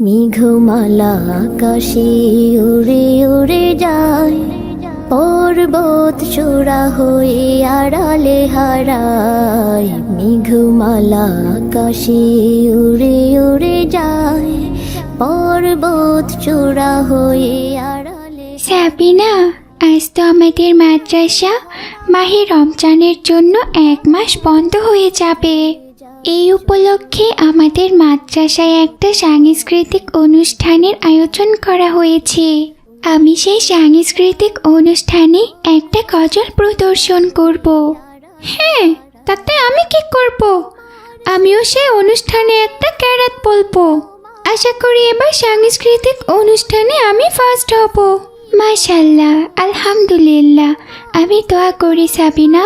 মেঘমালা আকাশে উড়ে উড়ে যায়, পর্বত চূড়া হয়ে আড়ালে হারায়। মেঘমালা আকাশে উড়ে উড়ে যায়, পর্বত চূড়া হয়ে আড়ালে। সাবিনা, আজ তো আমাদের মাদ্রাসা মাহে রমজানের জন্য 1 মাস বন্ধ হয়ে যাবে। এই উপলক্ষে আমাদের মাদ্রাসায় একটা সাংস্কৃতিক অনুষ্ঠানের আয়োজন করা হয়েছে। আমি সেই সাংস্কৃতিক অনুষ্ঠানে একটা গজল প্রদর্শন করব। হ্যাঁ, তাতে আমি কি করব? আমিও সেই অনুষ্ঠানে একটা কেরাত বলবো। আশা করি এবার সাংস্কৃতিক অনুষ্ঠানে আমি ফার্স্ট হব। মাশাআল্লাহ, আলহামদুলিল্লাহ। আমি দোয়া করি সাবিনা,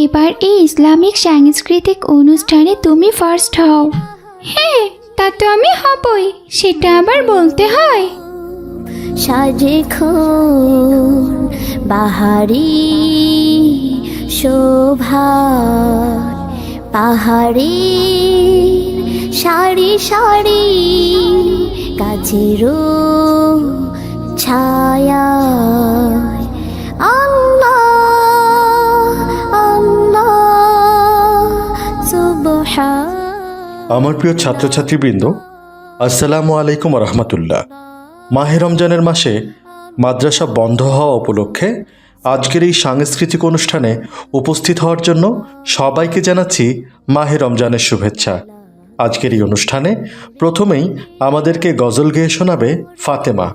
এবার এই ইসলামিক সাংস্কৃতিক অনুষ্ঠানে তুমি ফার্স্ট হও। হ্যাঁ, তা তো আমি হবই, সেটা আবার বলতে হয়। সাজে খুন বাহারি শোভা, পাহাড়ি সারি সারি কাছেরও ছায়া। আল্লাহ আল্লাহ সুবহান। আমার প্রিয় ছাত্রছাত্রীবৃন্দ, আসসালামু আলাইকুম রহমতুল্লাহ। মাহে রমজানের মাসে মাদ্রাসা বন্ধ হওয়া উপলক্ষে আজকের এই সাংস্কৃতিক অনুষ্ঠানে উপস্থিত হওয়ার জন্য সবাইকে জানাচ্ছি মাহে রমজানের শুভেচ্ছা। আজকের এই অনুষ্ঠানে প্রথমেই আমাদেরকে গজল গেয়ে শোনাবে ফাতেমা।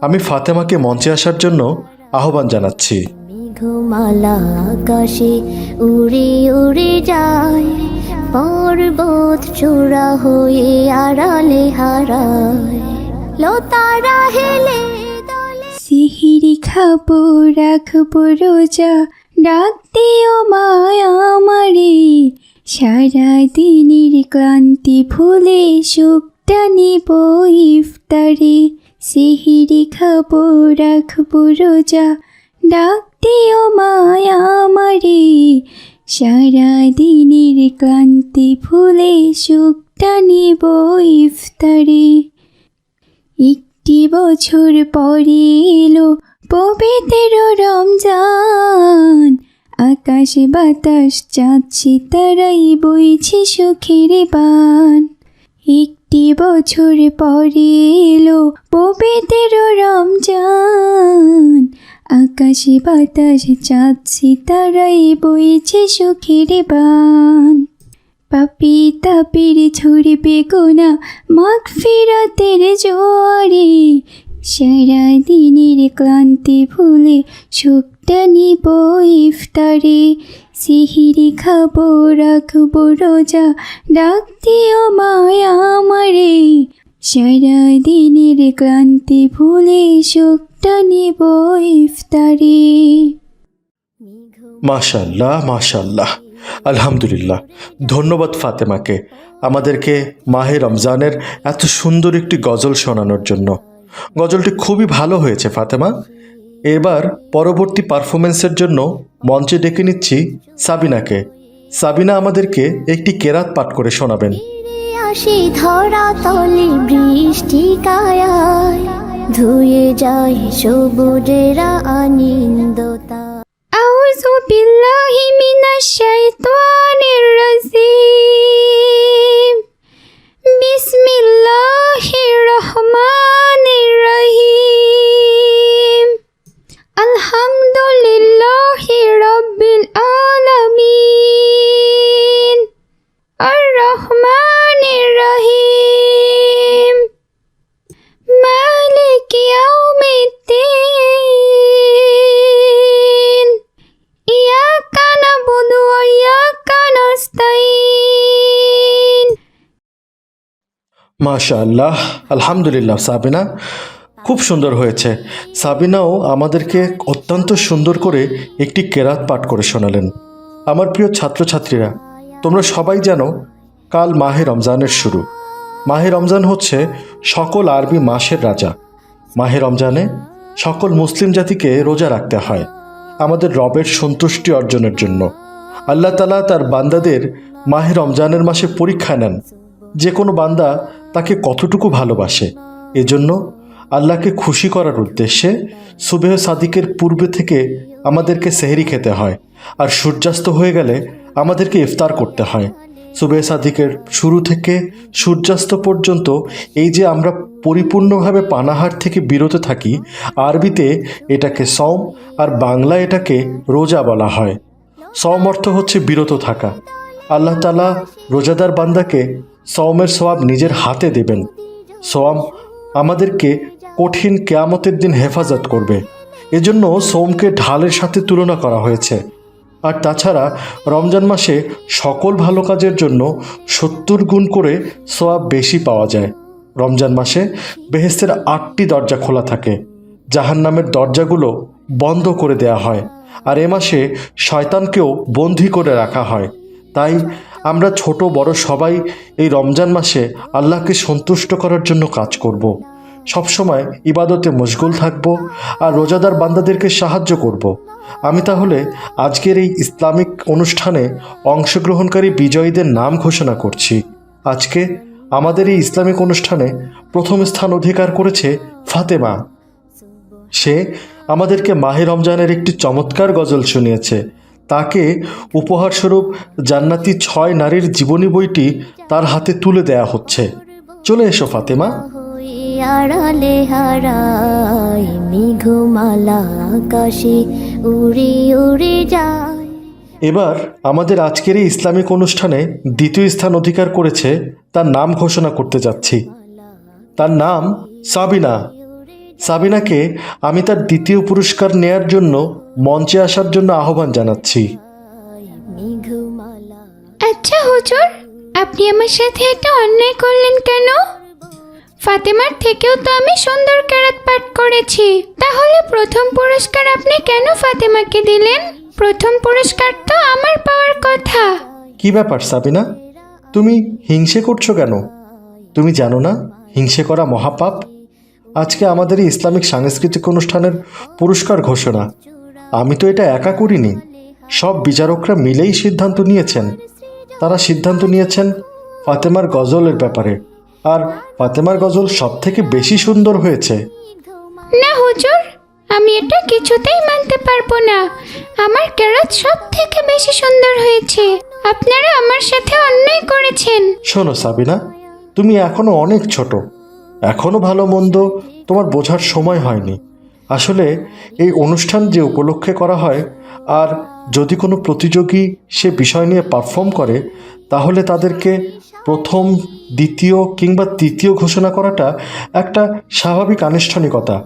আমি ফাতেমাকে মঞ্চে আসার জন্য আহ্বান জানাচ্ছি। মেঘমালা আকাশে উড়ে উড়ে যায়, পর্বত চূড়া হয়ে আড়ালে হারায়। লতারা হেলে দলে সিহিরি খাবো, রাখবো রোজা, ডাক দিও মায়া আমারে। সারা দিনের ক্লান্তি ভুলে সুখটা নিব ইফতারে। সিহিরি খাবো, রাখবো রোজা, ডাক দিও মায়া আমারে। সারা দিনের ক্লান্তি ভুলে সুখটা নিব ইফতারে। একটি বছর পরে এলো পবিত্র রমজান, আকাশে বাতাস চাঁদ সিতারাই বইছে সুখের বান। একটি বছর পরে এলো পবিত্র রমজান, আকাশে বাতাস চাঁদ সিতারাই বইছে সুখের বান। পাপি তাপির ঝরবে গোনা মাগফিরাতের জোয়ারে। সারা দিনের ক্লান্তি ভুলে সুখটা নিব ইফতারে। সিহিরি খাবো, রাখবো রোজা, ডাক দিও মায়া আমারে। সারা দিনের ক্লান্তি ভুলে সুখটা নিব ইফতারে। মাশাআল্লাহ মাশাআল্লাহ, আলহামদুলিল্লাহ। ধন্যবাদ ফাতেমাকে আমাদেরকে মাহে রমজানের এত সুন্দর একটি গজল শোনানোর জন্য। গজলটি খুবই ভালো হয়েছে ফাতেমা। এবার পরবর্তী পারফরমেন্সের জন্য মঞ্চে ডেকে নিচ্ছি সাবিনাকে। সাবিনা আমাদেরকে একটি কেরাত পাঠ করে শোনাবেন। ফিরে আসি ধরা তলে বৃষ্টি কায়ায়, ধুয়ে যায় সবুজেরা আনন্দতা। আউযু বিল্লাহি মিনাশ শাইতানির রাজিম। বিসমিল্লাহির রহমানির রহিম। আলহামদুলিল্লাহি রাব্বিল আলামিন। আর রহমানির রহিম। মালিকি ইয়াউমিদ্দিন। ইয়াকা নাবুদু ওয়া ইয়াকা নাস্তাইন। মাশাআল্লাহ, আলহামদুলিল্লাহ সাবিনা, খুব সুন্দর হয়েছে। সাবিনাও আমাদেরকে অত্যন্ত সুন্দর করে একটি কেরাত পাঠ করে শোনালেন। আমার প্রিয় ছাত্রছাত্রীরা, তোমরা সবাই জানো কাল মাহে রমজানের শুরু। মাহে রমজান হচ্ছে সকল আরবি মাসের রাজা। মাহে রমজানে সকল মুসলিম জাতিকে রোজা রাখতে হয় আমাদের রবের সন্তুষ্টি অর্জনের জন্য। আল্লাহ তাআলা তার বান্দাদের মাহে রমজানের মাসে পরীক্ষা নেন যে কোনো বান্দা তাকে কতটুকু ভালোবাসে। এজন্য আল্লাহকে খুশি করার উদ্দেশ্যে সুবেহ সাদিকের পূর্বে থেকে আমাদেরকে সেহরি খেতে হয়, আর সূর্যাস্ত হয়ে গেলে আমাদেরকে ইফতার করতে হয়। সুবেহ সাদিকের শুরু থেকে সূর্যাস্ত পর্যন্ত এই যে আমরা পরিপূর্ণভাবে পানাহার থেকে বিরত থাকি, আরবিতে এটাকে সওম আর বাংলায় এটাকে রোজা বলা হয়। সওম অর্থ হচ্ছে বিরত থাকা। আল্লাহ তাআলা রোজাদার বান্দাকে সওমের সওয়াব নিজের হাতে দেবেন। সওম আমাদেরকে কঠিন কিয়ামতের দিন হেফাজত করবে। এজন্য সওমকে ঢালের সাথে তুলনা করা হয়েছে। আর তাছাড়া রমজান মাসে সকল ভালো কাজের জন্য 70 গুণ করে সওয়াব বেশি পাওয়া যায়। রমজান মাসে বেহেশতের 8টি দরজা খোলা থাকে, জাহান্নামের দরজাগুলো বন্ধ করে দেয়া হয়, আর এ মাসে শয়তানকেও বন্দী করে রাখা হয়। তাই আমরা ছোট বড় সবাই এই রমজান মাসে আল্লাহকে সন্তুষ্ট করার জন্য কাজ করব। সবসময় ইবাদতে মশগুল থাকব আর রোজাদার বান্দাদেরকে সাহায্য করব। আমি তাহলে আজকের এই ইসলামিক অনুষ্ঠানে অংশগ্রহণকারী বিজয়ীদের নাম ঘোষণা করছি। আজকে আমাদের এই ইসলামিক অনুষ্ঠানে প্রথম স্থান অধিকার করেছে ফাতেমা। সে আমাদেরকে মাহে রমজানের একটি চমৎকার গজল শুনিয়েছে। তাকে উপহারস্বরূপ জান্নাতি 6 নারীর জীবনী বইটি তার হাতে তুলে দেয়া হচ্ছে। চলে এসো ফাতেমা। আড়ালে হারায় মেঘমালা আকাশে উড়ে উড়ে যায়। এবার আমাদের আজকের এই ইসলামিক অনুষ্ঠানে দ্বিতীয় স্থান অধিকার করেছে, তার নাম ঘোষণা করতে যাচ্ছি। তার নাম সাবিনা। সাবিনাকে আমি তার দ্বিতীয় পুরস্কার নেয়ার জন্য মঞ্চে আসার জন্য আহ্বান জানাচ্ছি। মেঘমালা আচ্ছা হুজুর, আপনি আমার সাথে একটা অন্যায় করলেন কেন? ফাতেমার থেকেও তো আমি সুন্দর কেরাত পাঠ করেছি, তাহলে প্রথম পুরস্কার আপনি কেন ফাতেমাকে দিলেন? প্রথম পুরস্কার তো আমার পাওয়ার কথা। কি ব্যাপার সাবিনা, তুমি হিংসে করছো কেন? তুমি জানো না হিংসে করা মহাপাপ? আজকে আমাদের এই ইসলামিক সাংস্কৃতিক অনুষ্ঠানের পুরস্কার ঘোষণা আমি তো এটা একা করিনি, সব বিচারকরা মিলেই সিদ্ধান্ত নিয়েছেন। তারা সিদ্ধান্ত নিয়েছেন ফাতেমার গজলের ব্যাপারে, আর ফাতেমার গজল সব থেকে বেশি সুন্দর হয়েছে। না হুজুর, আমি এটা কিছুতেই মানতে পারবো না। আমার কেরাত সব থেকে বেশি সুন্দর হয়েছে। আপনারা আমার সাথে অন্যায় করেছেন। শোনো সাবিনা, তুমি এখনো অনেক ছোট, এখনো ভালো মন্দ তোমার বোঝার সময় হয়নি। আসলে এই অনুষ্ঠান যে উপলক্ষে করা হয়, আর যদি কোনো প্রতিযোগী সে বিষয় নিয়ে পারফর্ম করে, তাহলে তাদেরকে প্রথম, দ্বিতীয় কিংবা তৃতীয় ঘোষণা করাটা একটা স্বাভাবিক আনুষ্ঠানিকতা।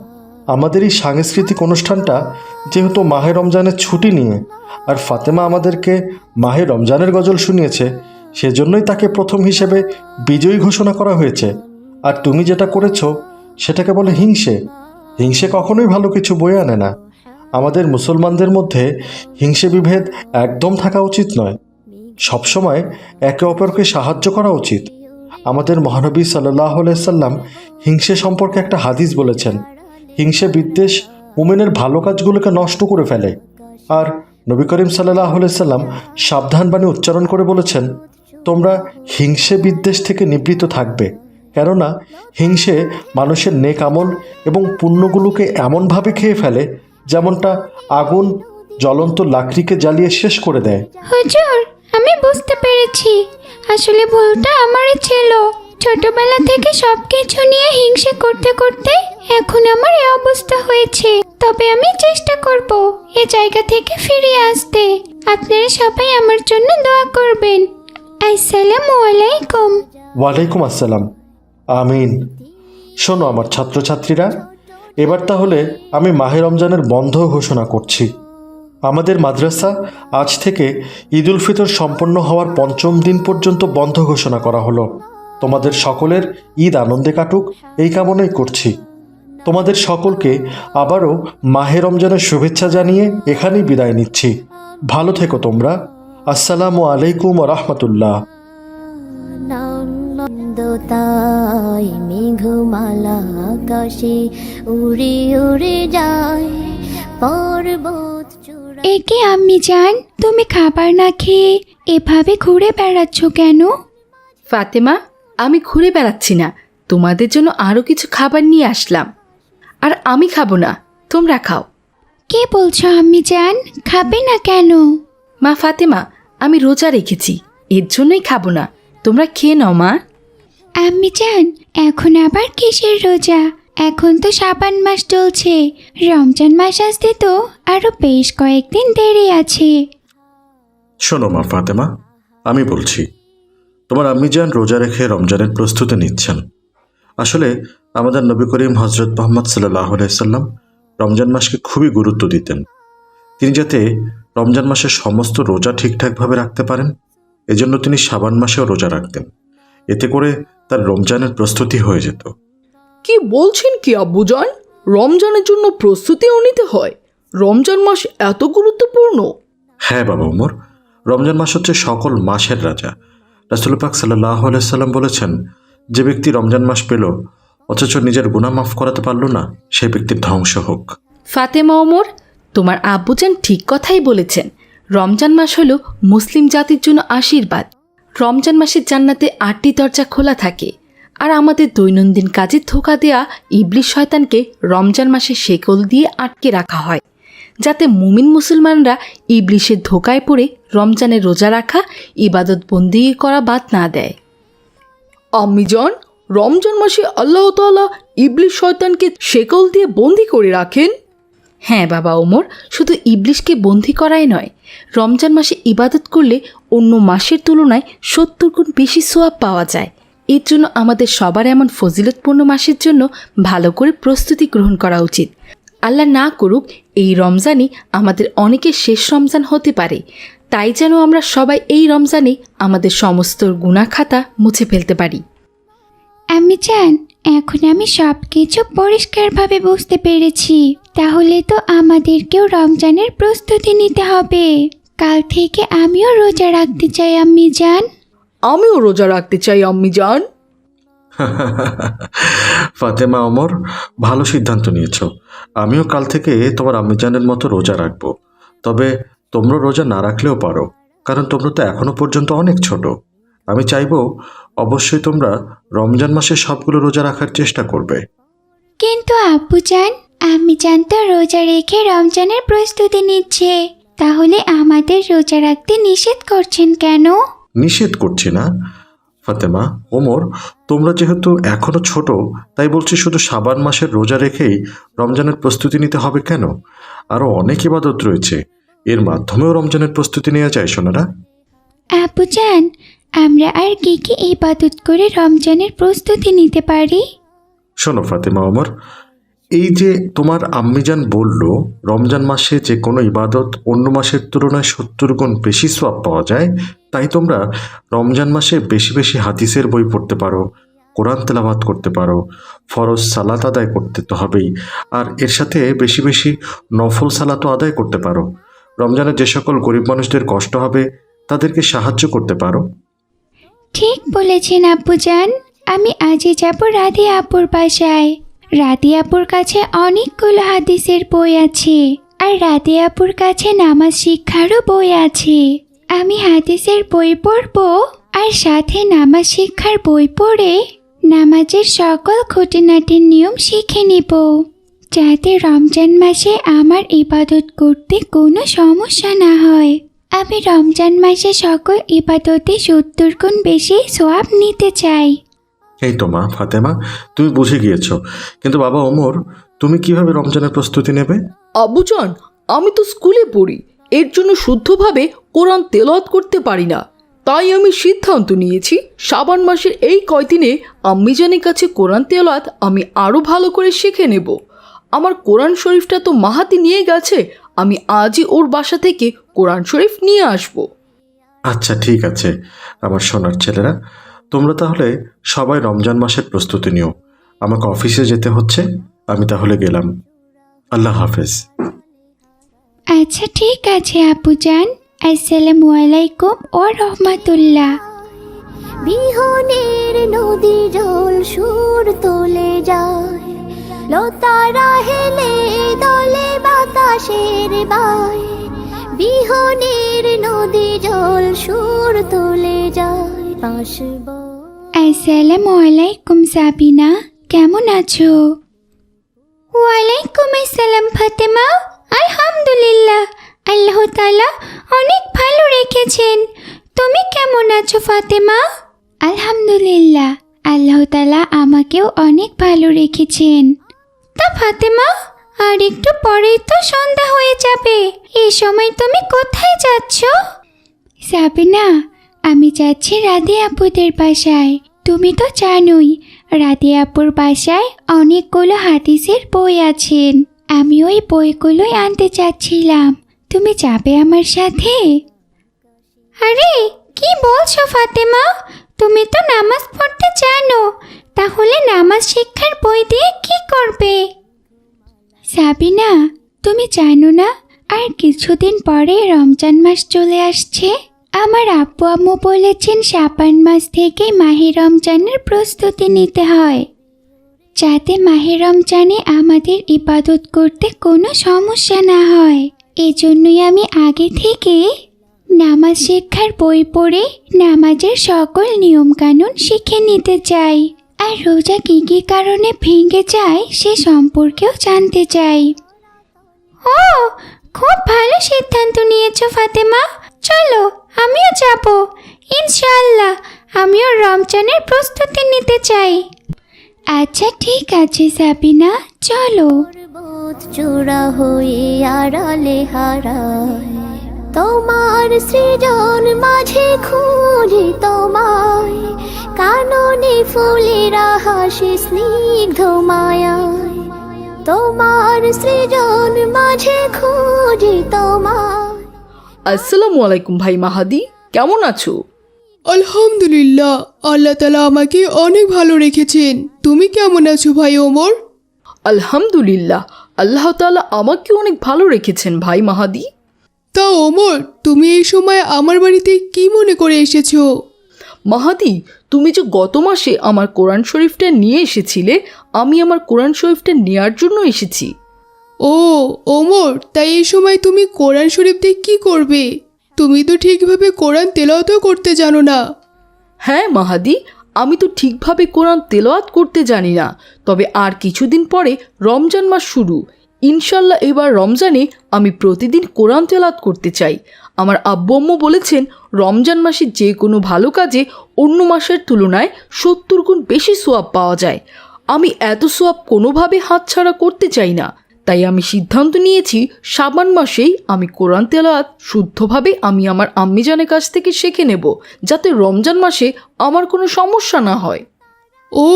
আমাদের এই সাংস্কৃতিক অনুষ্ঠানটা যেহেতু মাহে রমজানের ছুটি নিয়ে, আর ফাতেমা আমাদেরকে মাহে রমজানের গজল শুনিয়েছে, সেজন্যই তাকে প্রথম হিসেবে বিজয়ী ঘোষণা করা হয়েছে। আর তুমি যেটা করেছো সেটাকে বলে হিংসে। হিংসে কখনোই ভালো কিছু বয়ে আনে না। আমাদের মুসলমানদের মধ্যে হিংসে বিভেদ একদম থাকা উচিত নয়। সবসময় একে অপরকে সাহায্য করা উচিত। আমাদের মহানবী সাল্লাল্লাহু আলাইহি সাল্লাম হিংসে সম্পর্কে একটা হাদিস বলেছেন, হিংসে বিদ্বেষ মুমিনের ভালো কাজগুলোকে নষ্ট করে ফেলে। আর নবী করিম সাল্লাল্লাহু আলাইহি সাল্লাম সাবধান বাণী উচ্চারণ করে বলেছেন, তোমরা হিংসে বিদ্বেষ থেকে নিবৃত্ত থাকবে, কেননা হিংসে মানুষের নেক আমল এবং পুণ্যগুলোকে এমনভাবে খেয়ে ফেলে যেমনটা আগুন জ্বলন্ত লাকড়িকে জ্বালিয়ে শেষ করে দেয়। হুজুর, আমি বুঝতে পেরেছি, আসলে ভুলটা আমারই ছিল। ছোটবেলা থেকে সবকিছু নিয়ে হিংসে করতে করতে এখন আমার এই অবস্থা হয়েছে। তবে আমি চেষ্টা করব এ জায়গা থেকে ফিরে আসতে। আপনারা সবাই আমার জন্য দোয়া করবেন। আসসালামু আলাইকুম। ওয়ালাইকুম আসসালাম। আমিন। শোনো আমার ছাত্রছাত্রীরা, এবার তাহলে আমি মাহে রমজানের বন্ধ ঘোষণা করছি। আমাদের মাদ্রাসা আজ থেকে ঈদ উল ফিতর সম্পন্ন হওয়ার 5ম দিন পর্যন্ত বন্ধ ঘোষণা করা হলো। তোমাদের সকলের ঈদ আনন্দে কাটুক এই কামনাই করছি। তোমাদের সকলকে আবারও মাহে রমজানের শুভেচ্ছা জানিয়ে এখানেই বিদায় নিচ্ছি। ভালো থেকো তোমরা। আসসালামু আলাইকুম ওয়া রাহমাতুল্লাহ। নন্দতায় মেঘমালা আকাশে উড়ে উড়ে যায় পর্বত চূড়া। একে আম্মি জান, তুমি খাবার না খেয়ে এভাবে ঘুরে বেড়াচ্ছ কেন? ফাতেমা, আমি ঘুরে বেড়াচ্ছি না, তোমাদের জন্য আরও কিছু খাবার নিয়ে আসলাম। আর আমি খাবো না, তোমরা খাও। কে বলছো আম্মি জান, খাবে না কেন? মা ফাতেমা, আমি রোজা রেখেছি, এর জন্যই খাবো না, তোমরা খেয়ে নাও মা। আম্মি জান, এখন আবার কিসের রোজা? এখন তো শাবান মাস চলছে, রমজান মাস আসতে তো আরো বেশ কয়েকদিন দেরি আছে। শোনো মা ফাতেমা, আমি বলছি, তোমার আম্মিজান রোজা রেখে রমজানের প্রস্তুতি নিচ্ছেন। আসলে আমাদের নবী করিম হজরত মোহাম্মদ সাল্লাহ আলাইসাল্লাম রমজান মাসকে খুবই গুরুত্ব দিতেন। তিনি যাতে রমজান মাসের সমস্ত রোজা ঠিকঠাকভাবে রাখতে পারেন, এজন্য তিনি শাবান মাসেও রোজা রাখতেন। এতে করে তার রমজানের প্রস্তুতি হয়ে যেত। কি বলছেন কি আব্বুজান? রমজানের জন্য প্রস্তুতিও নিতে হয়? রমজান মাস এত গুরুত্বপূর্ণ? হ্যাঁ বাবা ওমর, রমজান মাস হচ্ছে সকল মাসের রাজা। রাসূল পাক সাল্লাল্লাহু আলাইহি সাল্লাম বলেছেন, যে ব্যক্তি রমজান মাস পেল অথচ নিজের গুনাহ মাফ করাতে পারল না, সেই ব্যক্তির ধ্বংস হোক। ফাতেমা, ওমর, তোমার আব্বুজান ঠিক কথাই বলেছেন। রমজান মাস হলো মুসলিম জাতির জন্য আশীর্বাদ। রমজান মাসের জান্নাতে 8টি দরজা খোলা থাকে। আর আমাদের দৈনন্দিন কাজে ধোঁকা দেয়া ইবলিস শয়তানকে রমজান মাসে শেকল দিয়ে আটকে রাখা হয়, যাতে মুমিন মুসলমানরা ইবলিসের ধোঁকায় পড়ে রমজানের রোজা রাখা, ইবাদত বন্দিগি করা বাদ না দেয়। আম্মিজান, রমজান মাসে আল্লাহ তাআলা ইবলিস শয়তানকে শেকল দিয়ে বন্দি করে রাখেন? হ্যাঁ বাবা ওমর, শুধু ইবলিশকে বন্দী করাই নয়, রমজান মাসে ইবাদত করলে অন্য মাসের তুলনায় 70 গুণ বেশি সোয়াব পাওয়া যায়। এর জন্য আমাদের সবার এমন ফজিলতপূর্ণ মাসের জন্য ভালো করে প্রস্তুতি গ্রহণ করা উচিত। আল্লাহ না করুক এই রমজানই আমাদের অনেকের শেষ রমজান হতে পারে, তাই যেন আমরা সবাই এই রমজানে আমাদের সমস্ত গুনাহ খাতা মুছে ফেলতে পারি। আম্মি জান, এখন আমি সব কিছু পরিষ্কারভাবে বুঝতে পেরেছি। তাহলে তো আমাদেরকেও রমজানের প্রস্তুতি নিতে হবে। কাল থেকে আমিও রোজা রাখতে চাই আম্মি জান। আমিও রোজা রাখতে চাই আম্মিজান। ফাতেমা, ওমর, ভালো সিদ্ধান্ত নিয়েছ। আমিও কাল থেকে তোমার আম্মিজানের মতো রোজা রাখবো। তবে তোমরা রোজা না রাখলেও পারো, কারণ তোমরা তো এখনো পর্যন্ত অনেক ছোট। আমি চাইবো অবশ্যই তোমরা রমজান মাসে সবগুলো রোজা রাখার চেষ্টা করবে। কিন্তু আব্বু জান, আম্মি জান তো রোজা রেখে রমজানের প্রস্তুতি নিচ্ছে, তাহলে আমাদের রোজা রাখতে নিষেধ করছেন কেন? নিষেধ করছি না ফাতেমা, ওমর, তোমরা যেহেতু এখনো ছোট, তাই বলছি শুধু শাবান মাসের রোজা রেখেই রমজানের প্রস্তুতি নিতে হবে কেন? আরও অনেক ইবাদত রয়েছে, এর মাধ্যমেও রমজানের প্রস্তুতি নেওয়া যায় সোনারা। আব্বু জান, আমরা আর কি কি ইবাদত করে রমজানের প্রস্তুতি নিতে পারি? শোনো ফাতেমা, ওমর, এই যে তোমার আম্মিজান বলল রমজান মাসে যে কোনো ইবাদত অন্য মাসের তুলনায় 70 গুণ বেশি সওয়াব পাওয়া যায়, তাই তোমরা রমজান মাসে বেশি বেশি হাদিসের বই পড়তে পারো, কোরআন তেলাওয়াত করতে পারো, ফরজ সালাত আদায় করতে তো হবেই, আর এর সাথে বেশি বেশি নফল সালাতও আদায় করতে পারো। রমজানে যে সকল গরিব মানুষদের কষ্ট হবে তাদেরকে সাহায্য করতে পারো। ঠিক বলেছেন আব্বু জান, আমি আজই যাব রাধিয়া আপুর বাসায়। রাধিয়া আপুর কাছে অনেকগুলো হাদিসের বই আছে, আর রাধিয়া আপুর কাছে নামাজ শিক্ষারও বই আছে। আমি হাদিসের বই পড়ব আর সাথে নামাজ শিক্ষার বই পড়ে নামাজের সকল খুঁটিনাটির নিয়ম শিখে নিব, যাতে রমজান মাসে আমার ইবাদত করতে কোনো সমস্যা না হয়। আমি রমজান মাসে সকল ইবাদতে 70 গুণ বেশি সওয়াব নিতে চাই। এই তো মা ফাতেমা, তুমি বুঝে গিয়েছো, কিন্তু বাবা ওমর, তুমি কিভাবে রমজানের প্রস্তুতি নেবে? আব্বুজান, আমি তো স্কুলে পড়ি, এর জন্য শুদ্ধভাবে কোরআন তেলাওয়াত করতে পারি না। তাই আমি সিদ্ধান্ত নিয়েছি শাবান মাসের এই কয়দিনে আম্মিজানের কাছে কোরআন তেলাওয়াত আমি আরও ভালো করে শিখে নেব। আমার কোরআন শরীফটা তো মাহাতি নিয়ে গেছে, আমি আজই ওর বাসা থেকে কোরআন শরীফ নিয়ে আসব। আচ্ছা ঠিক আছে আমার সোনার ছেলেরা, তোমরা তাহলে সবাই রমজান মাসের প্রস্তুতি নিও। আমাকে অফিসে যেতে হচ্ছে, আমি তাহলে গেলাম। আল্লাহ হাফেজ। আচ্ছা ঠিক আছে আপু জান, আসসালামু আলাইকুম ও রহমাতুল্লাহ। বিহনের নদী জল সুর তোলে যায়, লতারা হেলে দলে বাতাসের বায়। বিহনের নদী জল সুর তোলে যায়, পাশব আসসালামু আলাইকুম সাবিনা, কেমন আছো? ওয়ালাইকুম আসসালাম ফাতেমা, আলহামদুলিল্লাহ, আল্লাহ তাআলা অনেক ভালো রেখেছেন। তুমি কেমন আছো ফাতেমা? আলহামদুলিল্লাহ, আল্লাহ তাআলা আমাকেও অনেক ভালো রেখেছেন। তা ফাতেমা, আর একটু পরেই তো সন্ধ্যা হয়ে যাবে, এই সময় তুমি কোথায় যাচ্ছ? সাবিনা, আমি যাচ্ছি রাধে আপুদের বাসায়। তুমি তো জানোই রাধে আপুর বাসায় অনেকগুলো হাদিসের বই আছেন। আমি ওই বইগুলোই আনতে চাচ্ছিলাম, তুমি যাবে আমার সাথে? আরে কি বলছো ফাতেমা, তুমি তো নামাজ পড়তে জানো, তাহলে নামাজ শিক্ষার বই দিয়ে কি করবে? সাবিনা, তুমি জানো না আর কিছুদিন পরে রমজান মাস চলে আসছে। আমার আব্বু আম্মু বলেছেন শাবান মাস থেকে মাহে রমজানের প্রস্তুতি নিতে হয়, যাতে মাহে রমজানে আমাদের ইবাদত করতে কোনো সমস্যা না হয়। এজন্যই আমি আগে থেকে নামাজ শিক্ষার বই পড়ে নামাজের সকল নিয়মকানুন শিখে নিতে চাই, আর রোজা কী কী কারণে ভেঙে যায় সে সম্পর্কেও জানতে চাই। ও, খুব ভালো সিদ্ধান্ত নিয়েছো ফাতেমা, চলো আমিও যাব। ইনশাআল্লাহ আমিও রমজানের প্রস্তুতি নিতে চাই। আচ্ছা ঠিক আছে সাবিনা, চলো। পর্বত চূড়া হয়ে আড়ালে হারায়, তোমার সৃজন মাঝে খুঁজি তোমায়, কাননে ফুলেরা হাসি স্নিগ্ধ মায়ায়, তোমার সৃজন মাঝে খুঁজি তোমায়। আসসালামু আলাইকুম ভাই মাহাদি, কেমন আছো? আলহামদুলিল্লাহ, আল্লাহ তাআলা আমাকে অনেক ভালো রেখেছেন। তুমি কেমন আছো ভাই ওমর? আলহামদুলিল্লাহ, আল্লাহ তাআলা আমাকে অনেক ভালো রেখেছেন ভাই মাহাদি। তা ওমর, তুমি এই সময় আমার বাড়িতে কি মনে করে এসেছো? মাহাদি, তুমি যে গত মাসে আমার কোরআন শরীফটা নিয়ে এসেছিলে, আমি আমার কোরআন শরীফটা নেয়ার জন্য এসেছি। ও ওমর, তাই এই সময় তুমি কোরআন শরীফ দিয়ে কি করবে? তুমি তো ঠিকভাবে কোরআন তেলাওয়াতও করতে জানো না। হ্যাঁ মাহাদি, আমি তো ঠিকভাবে কোরআন তেলাওয়াত করতে জানি না, তবে আর কিছুদিন পরে রমজান মাস শুরু। ইনশাল্লাহ এবার রমজানে আমি প্রতিদিন কোরআন তেলাওয়াত করতে চাই। আমার আব্বু আম্মু বলেছেন রমজান মাসে যে কোনো ভালো কাজে অন্য মাসের তুলনায় 70 গুণ বেশি সোয়াব পাওয়া যায়। আমি এত সোয়াব কোনোভাবে হাতছাড়া করতে চাই না, তাই আমি সিদ্ধান্ত নিয়েছি শাবান মাসেই আমি কোরআন তেলাওয়াত শুদ্ধভাবে আমি আমার আম্মিজানের কাছ থেকে শিখে নেব, যাতে রমজান মাসে আমার কোনো সমস্যা না হয়। ও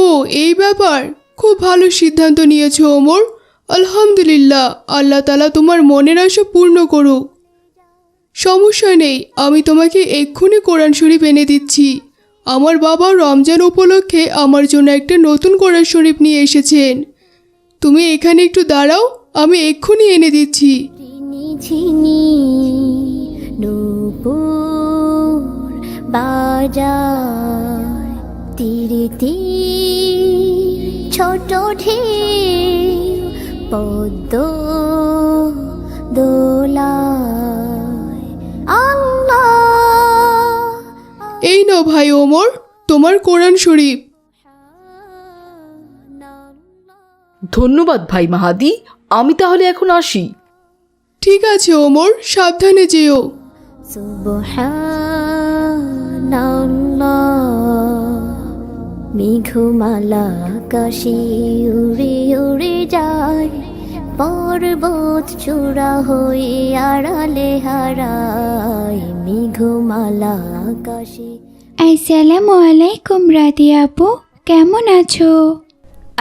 এই ব্যাপার, খুব ভালো সিদ্ধান্ত নিয়েছো ওমর। আলহামদুলিল্লাহ, আল্লাহ তাআলা তোমার মনের আশা পূর্ণ করুক। সমস্যা নেই, আমি তোমাকে এক্ষুনি কোরআন শরীফ এনে দিচ্ছি। আমার বাবা রমজান উপলক্ষে আমার জন্য একটা নতুন কোরআন শরীফ নিয়ে এসেছেন। তুমি এখানে একটু দাঁড়াও, আমি এক্ষুনি এনে দিচ্ছি। ঝিনি নূপুর বাজার, তীরে তীর ছোট ঢেউ পদ্ম দোলায়, আল্লাহ। এই নাও ভাই ওমর, তোমার কোরআন শরীফ। ধন্যবাদ ভাই মাহাদি, আমি তাহলে এখন আসি। ঠিক আছে ওমর, সাবধানে যেও। সুবহানাল্লাহ, মেঘমালা আকাশে উড়ে উড়ে যায়, পর্বত চূড়া হয়ে আড়ালে হারায়, মেঘমালা আকাশে। আসসালামু আলাইকুম রাধে আপু, কেমন আছো?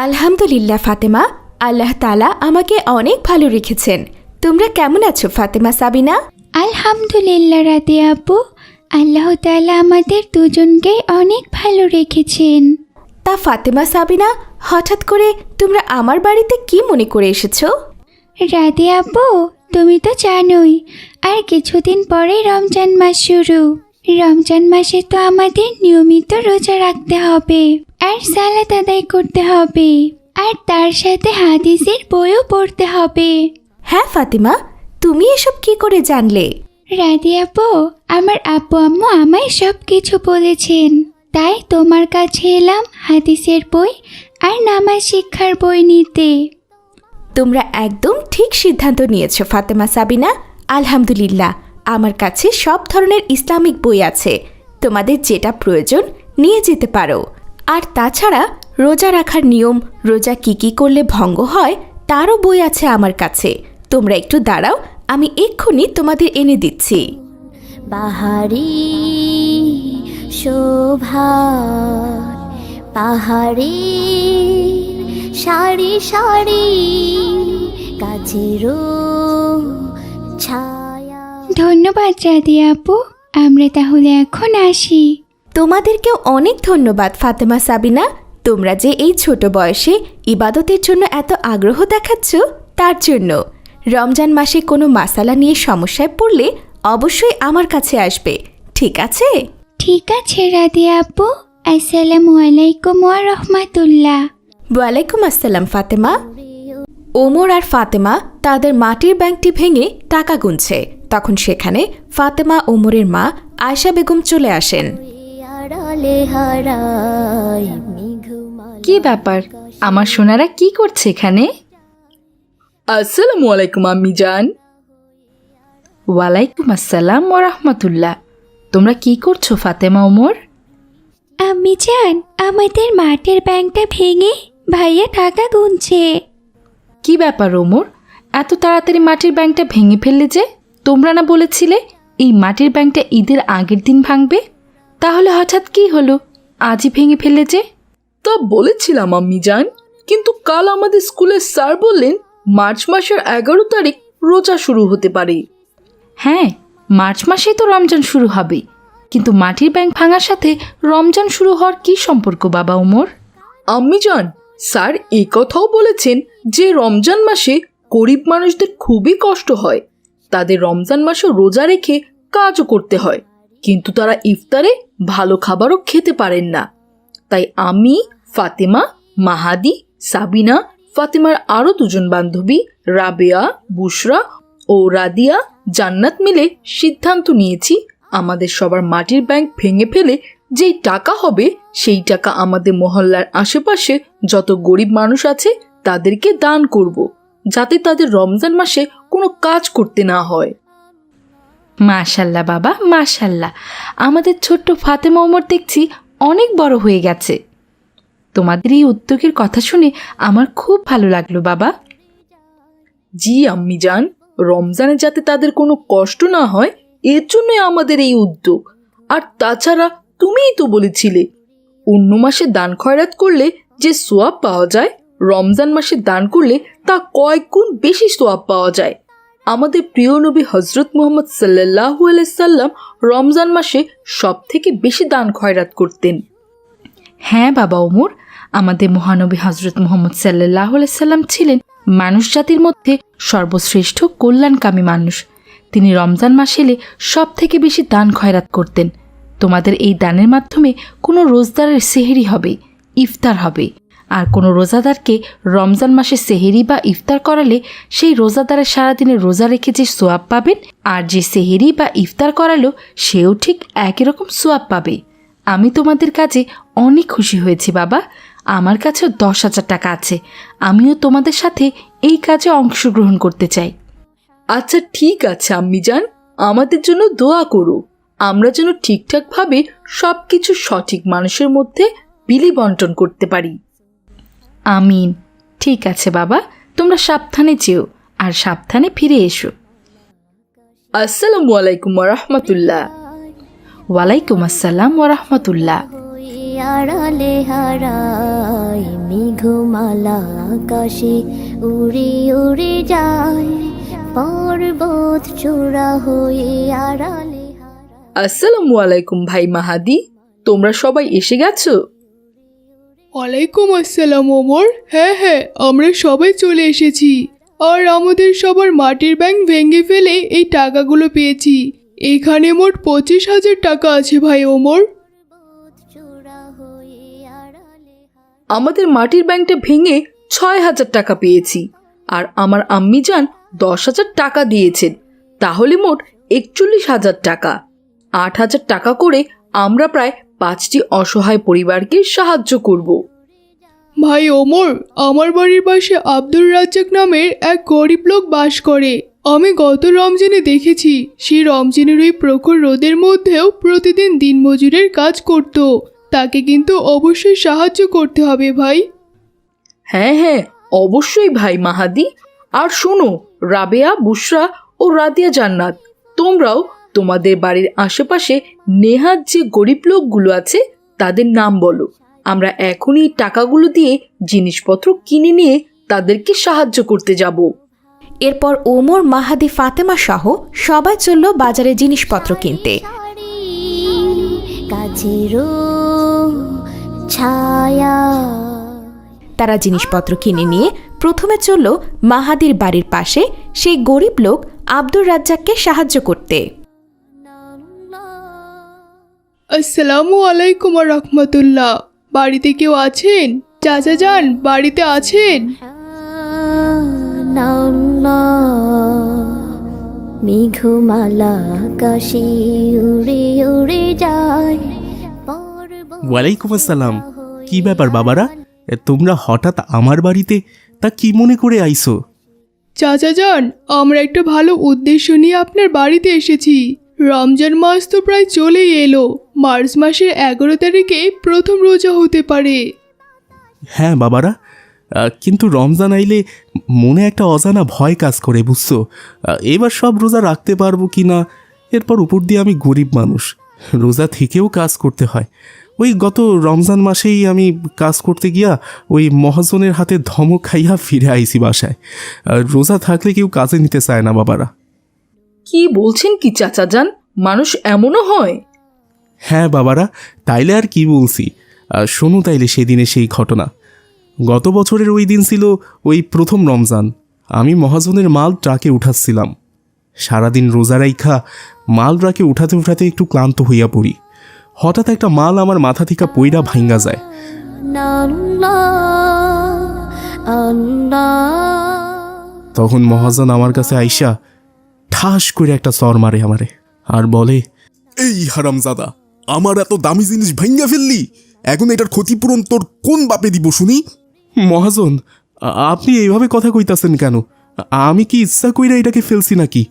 আলহামদুলিল্লাহ ফাতেমা, আল্লাহ তাআলা আমাকে অনেক ভালো রেখেছেন। তোমরা কেমন আছো ফাতেমা, সাবিনা? আলহামদুলিল্লাহ রাধে আপু, আল্লাহ তাআলা আমাদের দুজনকেই অনেক ভালো রেখেছেন। তা ফাতেমা, সাবিনা, হঠাৎ করে তোমরা আমার বাড়িতে কি মনে করে এসেছো? রাধে আপু, তুমি তো জানোই আর কিছুদিন পরে রমজান মাস শুরু। রমজান মাসে তো আমাদের নিয়মিত রোজা রাখতে হবে আর সালাত আদায় করতে হবে, আর তার সাথে হাদিসের বইও পড়তে হবে। হ্যাঁ ফাতেমা, তুমি এসব কি করে জানলে? রাধে আপু, আমার আব্বু আম্মু আমায় সব কিছু বলেছেন। তাই তোমার কাছে এলাম হাদিসের বই আর নামাজ শিক্ষার বই নিতে। তোমরা একদম ঠিক সিদ্ধান্ত নিয়েছো ফাতেমা সাবিনা। আলহামদুলিল্লাহ, আমার কাছে সব ধরনের ইসলামিক বই আছে। তোমাদের যেটা প্রয়োজন নিয়ে যেতে পারো। আর তাছাড়া রোজা রাখার নিয়ম, রোজা কি করলে ভঙ্গ হয় তারও বই আছে আমার কাছে। তোমরা একটু দাঁড়াও, আমি এক্ষুনি তোমাদের এনে দিচ্ছি। বাহারি শোভা পাহাড়ি সারি সারি কাছেরও ছায়া। ধন্যবাদ রাদিয়া আপু, আমরা তাহলে এখন আসি। তোমাদেরকেও অনেক ধন্যবাদ ফাতেমা সাবিনা। তোমরা যে এই ছোট বয়সে ইবাদতের জন্য এত আগ্রহ দেখাচ্ছ তার জন্য। রমজান মাসে কোনো মাসালা নিয়ে সমস্যায় পড়লে অবশ্যই আমার কাছে আসবে, ঠিক আছে? ঠিক আছে রাদিয়া আপু, আসসালামু আলাইকুম ওয়া রাহমাতুল্লাহ। ওয়ালাইকুম আসসালাম ফাতেমা। ওমর আর ফাতেমা তাদের মাটির ব্যাংকটি ভেঙে টাকা গুনছে। তখন সেখানে ফাতেমা ওমরের মা আয়শা বেগম চলে আসেন। আড়ালে হারাই মেঘমালা। কি ব্যাপার, আমার সোনারা কি করছে এখানে? আসসালামু আলাইকুম আম্মি জান। ওয়ালাইকুম আসসালাম ওয়া রাহমাতুল্লাহ। তোমরা কি করছো ফাতেমা, ওমর? আম্মি জান, আমাদের মাটির ব্যাংকটা ভেঙে ভাইয়া টাকা গুনছে। কি ব্যাপার ওমর, এত তাড়াতাড়ি মাটির ব্যাংকটা ভেঙে ফেললে যে? তোমরা না বলেছিলে এই মাটির ব্যাংকটা ঈদের আগের দিন ভাঙবে? তাহলে হঠাৎ কি হলো, আজই ভেঙে ফেললে যে? তা বলেছিলাম আম্মি জান, কিন্তু কাল আমাদের স্কুলের স্যার বললেন মার্চ মাসের 11 তারিখ রোজা শুরু হতে পারে। হ্যাঁ, মার্চ মাসেই তো রমজান শুরু হবে, কিন্তু মাটির ব্যাংক ভাঙার সাথে রমজান শুরু হওয়ার কি সম্পর্ক বাবা ওমর? আম্মি জান, স্যার এই কথাও বলেছেন যে রমজান মাসে গরিব মানুষদের খুবই কষ্ট হয়। তাদের রমজান মাসে রোজা রেখে কাজও করতে হয়, কিন্তু তারা ইফতারে ভালো খাবারও খেতে পারেন না। তাই আমি, ফাতেমা, মাহাদি, সাবিনা, ফাতেমার আরও 2জন বান্ধবী রাবেয়া, বুশরা ও রাদিয়া জান্নাত মিলে সিদ্ধান্ত নিয়েছি আমাদের সবার মাটির ব্যাংক ভেঙে ফেলে যেই টাকা হবে সেই টাকা আমাদের মহল্লার আশেপাশে যত গরিব মানুষ আছে তাদেরকে দান করব, যাতে তাদের রমজান মাসে কোনো কাজ করতে না হয়। মাশাল্লাহ বাবা, মাশাল্লাহ। আমাদের ছোট্ট ফাতেমা ওমর দেখছি অনেক বড় হয়ে গেছে। তোমাদের এই উদ্যোগের কথা শুনে আমার খুব ভালো লাগলো বাবা। জি আম্মি জান, রমজানে যাতে তাদের কোনো কষ্ট না হয় এর জন্যই আমাদের এই উদ্যোগ। আর তাছাড়া তুমিই তো বলেছিলে অন্য মাসে দান খয়রাত করলে যে সোয়াব পাওয়া যায়, রমজান মাসে দান করলে তা কয়েক গুণ বেশি সোয়াব পাওয়া যায়। আমাদের প্রিয় নবী হজরত মুহাম্মদ সাল্লাল্লাহু আলাইহি সাল্লাম রমজান মাসে সব থেকে বেশি দান খয়রাত করতেন। হ্যাঁ বাবা ওমর, আমাদের মহানবী হজরত মুহাম্মদ সাল্লাল্লাহু আলাইহি সাল্লাম ছিলেন মানুষ জাতির মধ্যে সর্বশ্রেষ্ঠ কল্যাণকামী মানুষ। তিনি রমজান মাস এলে সব থেকে বেশি দান খয়রাত করতেন। তোমাদের এই দানের মাধ্যমে কোনো রোজদারের সেহেরি হবে, ইফতার হবে। আর কোনো রোজাদারকে রমজান মাসে সেহেরি বা ইফতার করালে সেই রোজাদারের সারাদিনের রোজা রেখে যে সোয়াব পাবেন, আর যে সেহেরি বা ইফতার করালো সেও ঠিক একই রকম সোয়াব পাবে। আমি তোমাদের কাজে অনেক খুশি হয়েছি বাবা। আমার কাছেও 10,000 টাকা আছে। আমিও তোমাদের সাথে এই কাজে অংশগ্রহণ করতে চাই। আচ্ছা ঠিক আছে আম্মি জান, আমাদের জন্য দোয়া করো, আমরা যেন ঠিকঠাকভাবে সব কিছু সঠিক মানুষের মধ্যে বিলি বন্টন করতে পারি। আমিন। ঠিক আছে বাবা, তোমরা সাবধানে যেও আর সাবধানে ফিরে এসো। আসসালামু আলাইকুম ওয়া রাহমাতুল্লাহ। ওয়ালাইকুম আসসালাম ওয়া রাহমাতুল্লাহ। আড়ালে হারাই মেঘমালা আকাশে উড়ে উড়ে যায়, পর্বত চূড়া হয়ে আড়ালে হারায়। আসসালামু আলাইকুম ভাই মাহাদি, তোমরা সবাই এসে গেছো? ওয়ালাইকুম আসসালাম ওমর। হ্যাঁ হ্যাঁ, আমরা সবাই চলে এসেছি। আর আমাদের সবার মাটির ব্যাংক ভেঙে ফেলে এই টাকাগুলো পেয়েছি। এখানে মোট 25,000 টাকা আছে ভাই ওমর। আমাদের মাটির ব্যাংকটা ভেঙে 6,000 টাকা পেয়েছি, আর আমার আম্মি জান 10,000 টাকা দিয়েছেন। তাহলে মোট 41,000 টাকা। 8,000 টাকা করে আমরা প্রায় 5টি অসহায় পরিবারকে সাহায্য করব। ভাই ওমর, আমার বাড়ির পাশে আব্দুর রাজ্জাক নামের এক গরিব লোক বাস করে। আমি গত রমজানে দেখেছি সেই রমজানের ওই প্রখর রোদের মধ্যেও প্রতিদিন দিনমজুরের কাজ করত। তাকে কিন্তু অবশ্যই সাহায্য করতে হবে ভাই। হ্যাঁ হ্যাঁ, অবশ্যই ভাই মাহাদি। আর শোনো, রাবেয়া, বুশরা ও রাদিয়া জান্নাত, তোমরাও তোমাদের বাড়ির আশেপাশে নেহাত যে গরিব লোকগুলো আছে তাদের নাম বলো। আমরা এখনই টাকাগুলো দিয়ে জিনিসপত্র কিনে নিয়ে তাদেরকে সাহায্য করতে যাব। এরপর ওমর, মাহাদি, ফাতেমা সহ সবাই চলল বাজারে জিনিসপত্র কিনতে। কাছেরও ছায়া তারা জিনিসপত্র কিনে নিয়ে প্রথমে চলল মাহাদির বাড়ির পাশে সেই গরিব লোক আব্দুর রাজ্জাককে সাহায্য করতে। আসসালামু আলাইকুম রহমতুল্লাহ। বাড়িতে কেউ আছেন? চাচা যান, বাড়িতে আছেন? মেঘমালা আকাশে উড়ে উড়ে যায়। ওয়ালাইকুম আসসালাম। কি ব্যাপার বাবারা, তোমরা হঠাৎ আমার বাড়িতে? তা কি মনে করে আইছো? চাচা যান, আমরা একটা ভালো উদ্দেশ্য নিয়ে আপনার বাড়িতে এসেছি। রমজান মাস তো প্রায় চলেই এলো। মার্চ মাসের 11 তারিখে প্রথম রোজা হতে পারে। হ্যাঁ বাবারা, কিন্তু রমজান আইলে মনে একটা অজানা ভয় কাজ করে, বুঝছো? এবার সব রোজা রাখতে পারবো কি না। এরপর উপর দিয়ে আমি গরিব মানুষ, রোজা থেকেও কাজ করতে হয়। ওই গত রমজান মাসেই আমি কাজ করতে গিয়া ওই মহাজনের হাতে ধমক খাইয়া ফিরে আইছি বাসায়। রোজা থাকলে কেউ কাজে নিতে চায় না বাবারা। কি বলছেন কি চাচা যান, মানুষ এমনও হয়? হ্যাঁ বাবারা, তাইলে আর কি বলছি। শোনো তাইলে সেদিনে সেই ঘটনা। গত বছরের ওই দিন ছিল ওই প্রথম রমজান। আমি মহাজনের মাল ট্রাকে উঠাচ্ছিলাম। সারাদিন রোজা রাইখা মাল ট্রাকে উঠাতে উঠাতে একটু ক্লান্ত হইয়া পড়ি। হঠাৎ একটা মাল আমার মাথা থেকে পইড়া ভাঙ্গা যায়। তখন মহাজন আমার কাছে আইসা ঠাস করে একটা চর মারে আমারে, আর বলে, এই হারামজাদা, আমার এত দামি জিনিস ভাঙ্গা ফেললি, এখন এটার ক্ষতিপূরণ তোর কোন বাপে দিব শুনি? মহাজন, আপনি এইভাবে কথা কইতাছেন কেন? আমি কি ইচ্ছা কইরা এটাকে ফেলছি নাকি?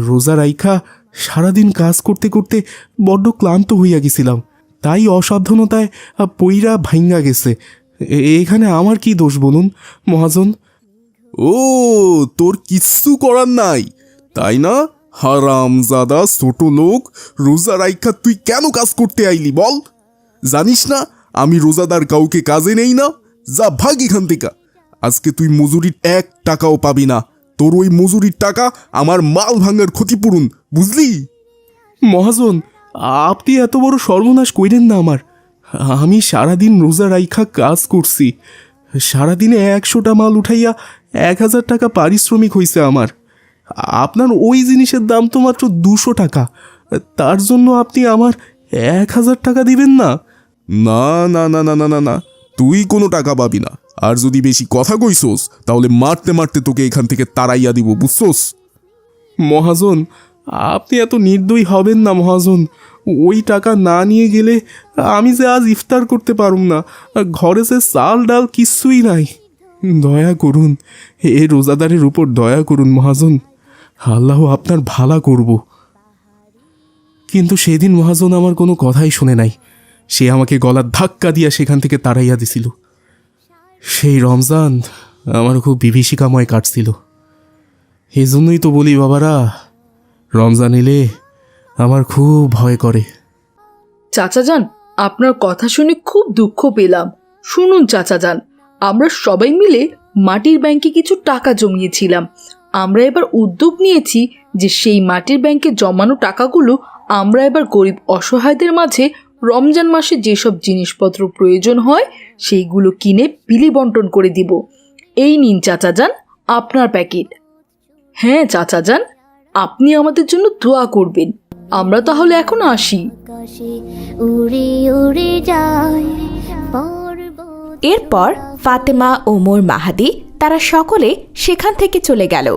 রোজা রাইখা সারাদিন কাজ করতে করতে বড্ড ক্লান্ত হইয়া গেছিলাম, তাই অসাবধানতায় পইরা ভাঙ্গা গেছে। এখানে আমার কি দোষ বলুন মহাজন? ও, তোর কিচ্ছু করার নাই তাই না? হারামজাদা ছোট লোক, রোজা রাইখা তুই কেন কাজ করতে আইলি বল? জানিস না আমি রোজাদার কাউকে কাজে নেই না? যা ভাগ এখান থেকে। আজকে তুই মজুরির 1 টাকাও পাবি না। তোর ওই মজুরির টাকা আমার মাল ভাঙার ক্ষতিপূরণ, বুঝলি? মহাজন, আপনি এত বড় সর্বনাশ কইরেন না আমার। আমি সারাদিন রোজা রাইখা কাজ করছি। সারাদিনে 100টা মাল উঠাইয়া 1000 টাকা পারিশ্রমিক হইছে আমার। আপনার ওই জিনিসের দাম তো মাত্র 200 টাকা, তার জন্য আপনি আমার 1000 টাকা দিবেন না? না না না না না না না, তুই কোনো টাকা পাবি না। আর যদি বেশি কথা কইছোস তাহলে মারতে মারতে তোকে এখান থেকে তাড়াইয়া দিব, বুঝছোস? মহাজন, আপনি এত নির্দয়ী হবেন না মহাজন। ওই টাকা না নিয়ে গেলে আমি যে আজ ইফতার করতে পারুম না। ঘরে যে চাল ডাল কিচ্ছুই নাই। দয়া করুন, এ রোজাদারের উপর দয়া করুন মহাজন। আল্লাহ আপনার ভালা করব। কিন্তু সেদিন মহাজন আমার কোনো কথাই শুনে নাই। সে আমাকে গলার ধাক্কা দিয়া সেখান থেকে তাড়াইয়া দিছিল। সেই রমজান আমার খুব বিভীষিকাময় কাটছিল। এই জন্যই তো বলি বাবারা, রমজান এলে আমার খুব ভয় করে। চাচা যান, আপনার কথা শুনে খুব দুঃখ পেলাম। শুনুন চাচা যান, আমরা সবাই মিলে মাটির ব্যাংকে কিছু টাকা জমিয়েছিলাম। আমরা এবার উদ্যোগ নিয়েছি যে সেই মাটির ব্যাংকে জমানো টাকাগুলো আমরা এবার গরিব অসহায়দের মাঝে রমজান মাসে যেসব জিনিসপত্র প্রয়োজন হয় সেইগুলো কিনে বিলি বন্টন করে দিব। এই নিন চাচা যান আপনার প্যাকেট। হ্যাঁ চাচা যান, আপনি আমাদের জন্য দোয়া করবেন। আমরা তাহলে এখন আসি। উড়ে উড়ে যায়। এরপর ফাতেমা, ওমর, মাহাদি তারা সকলে সেখান থেকে চলে গেল।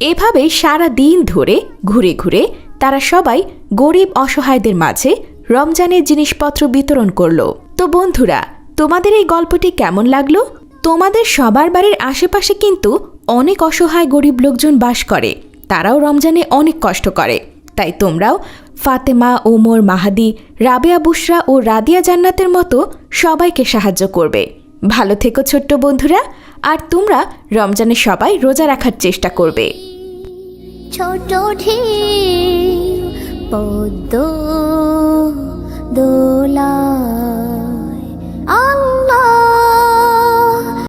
এভাবে সারা দিন ধরে ঘুরে ঘুরে তারা সবাই গরিব অসহায়দের মাঝে রমজানের জিনিসপত্র বিতরণ করলো। তো বন্ধুরা, তোমাদের এই গল্পটি কেমন লাগলো? তোমাদের সবার বাড়ির আশেপাশে কিন্তু অনেক অসহায় গরিব লোকজন বাস করে, তারাও রমজানে অনেক কষ্ট করে। তাই তোমরাও ফাতেমা, ওমর, মাহাদি, রাবেয়া, বুশরা ও রাদিয়া জান্নাতের মতো সবাইকে সাহায্য করবে। ভালো থেকো ছোট্ট বন্ধুরা, আর তোমরা রমজানে সবাই রোজা রাখার চেষ্টা করবে। ছোট ঢেউ পদ্ম দোলা